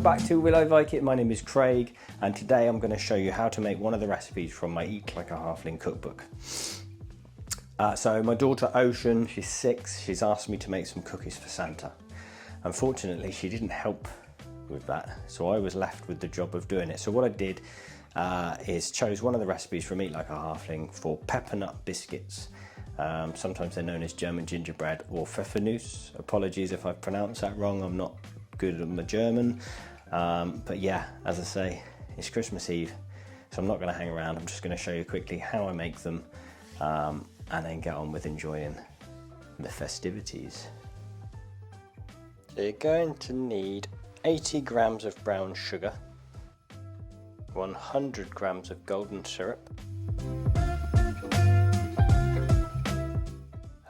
back to Will I Like It? My name is Craig, and today I'm going to show you how to make one of the recipes from my Eat Like a Halfling cookbook. So my daughter Ocean, she's 6, she's asked me to make some cookies for Santa. Unfortunately, she didn't help with that, so I was left with the job of doing it. So what I did is chose one of the recipes from Eat Like a Halfling for Peppernut Biscuits. Sometimes they're known as German gingerbread or Pfeffernuss. Apologies if I pronounced that wrong, I'm not good at my German. But yeah, as I say, it's Christmas Eve, so I'm not going to hang around. I'm just going to show you quickly how I make them and then get on with enjoying the festivities. So you're going to need 80 grams of brown sugar, 100 grams of golden syrup,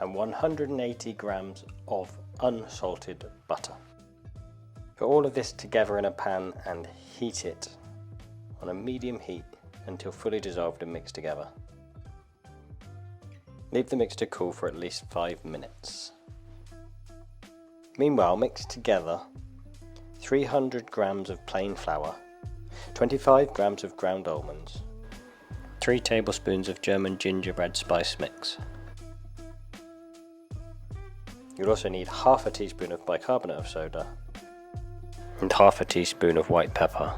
and 180 grams of unsalted butter. Put all of this together in a pan and heat it on a medium heat until fully dissolved and mixed together. Leave the mix to cool for at least 5 minutes. Meanwhile, mix together 300 grams of plain flour, 25 grams of ground almonds, 3 tablespoons of German gingerbread spice mix. You'll also need half a teaspoon of bicarbonate of soda and half a teaspoon of white pepper.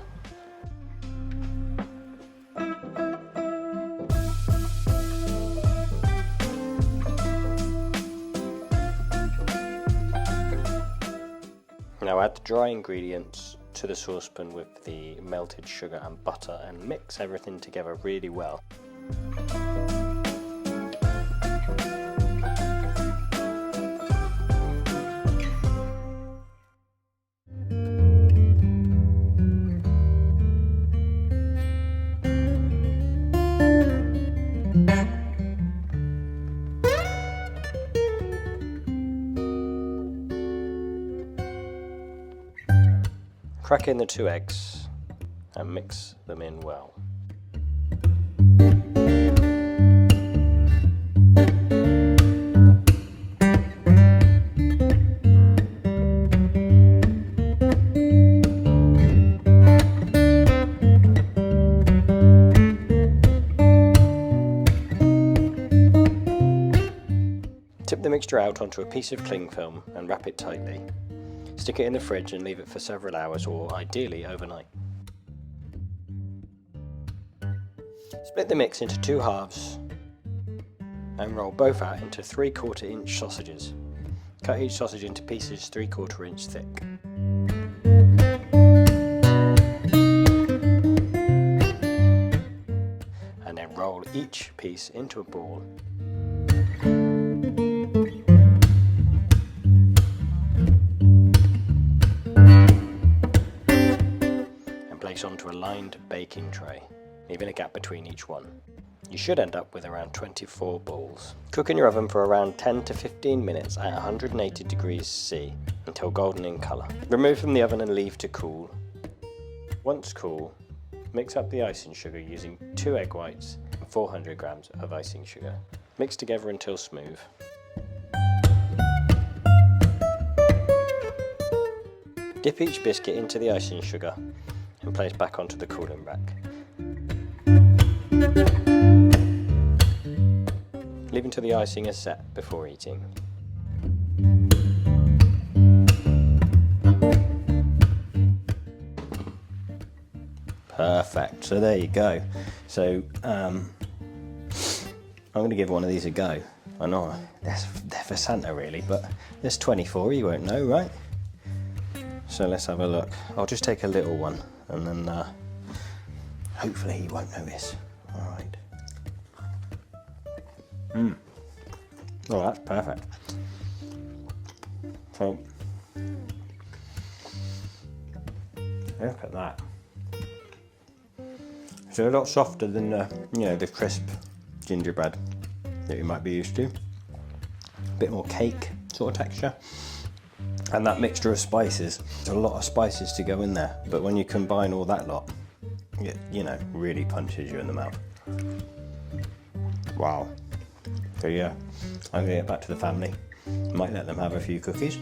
Now add the dry ingredients to the saucepan with the melted sugar and butter and mix everything together really well. Crack in the 2 eggs and mix them in well. Tip the mixture out onto a piece of cling film and wrap it tightly. Stick it in the fridge and leave it for several hours, or ideally overnight. Split the mix into 2 halves and roll both out into 3/4 inch sausages. Cut each sausage into pieces 3/4 inch thick. And then roll each piece into a ball. Onto a lined baking tray, leaving a gap between each one. You should end up with around 24 balls. Cook in your oven for around 10 to 15 minutes at 180 degrees C until golden in colour. Remove from the oven and leave to cool. Once cool, mix up the icing sugar using 2 egg whites and 400 grams of icing sugar. Mix together until smooth. Dip each biscuit into the icing sugar and place back onto the cooling rack. Leave until the icing is set before eating. Perfect, so there you go. So I'm going to give one of these a go. I know they're for Santa really, but there's 24, you won't know, right? So let's have a look. I'll just take a little one and then hopefully he won't notice. Alright. Oh, that's perfect. So, look at that. It's a lot softer than the crisp gingerbread that you might be used to. A bit more cake sort of texture. And that mixture of spices, there's a lot of spices to go in there, but when you combine all that lot, it, really punches you in the mouth. Wow. So yeah, I'm gonna get back to the family. Might let them have a few cookies,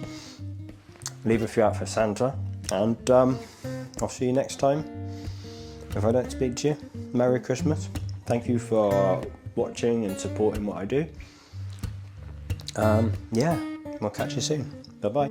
leave a few out for Santa, and I'll see you next time. If I don't speak to you, Merry Christmas. Thank you for watching and supporting what I do. Yeah, we'll catch you soon. Bye bye.